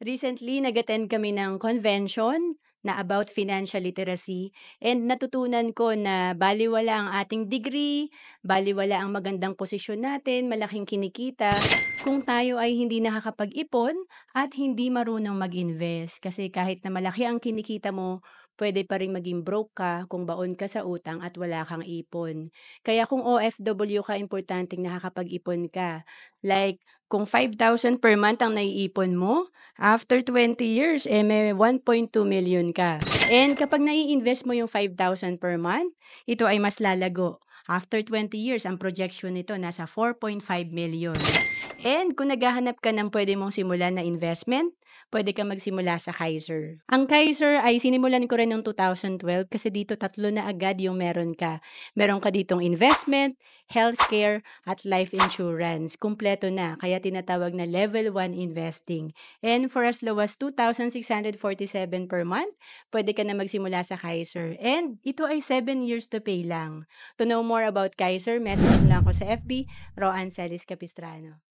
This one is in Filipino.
Recently, nag-attend kami ng convention na about financial literacy and natutunan ko na baliwala ang ating degree, baliwala ang magandang posisyon natin, malaking kinikita, kung tayo ay hindi nakakapag-ipon at hindi marunong mag-invest. Kasi kahit na malaki ang kinikita mo, pwede pa rin maging broke ka kung baon ka sa utang at wala kang ipon. Kaya kung OFW ka, importanteng nakakapag-ipon ka. Like, kung 5,000 per month ang naiipon mo, after 20 years, may 1.2 million ka. And kapag nai-invest mo yung 5,000 per month, ito ay mas lalago. After 20 years, ang projection nito nasa 4.5 million. And kung naghahanap ka ng pwede mong simulan na investment, pwede ka magsimula sa Kaiser. Ang Kaiser ay sinimulan ko rin noong 2012 kasi dito tatlo na agad yung meron ka. Meron ka ditong investment, healthcare, at life insurance. Kumpleto na, kaya tinatawag na level 1 investing. And for as low as 2,647 per month, pwede ka na magsimula sa Kaiser. And ito ay 7 years to pay lang. To know more about Kaiser, message mo lang ako sa FB, Roan Celis Capistrano.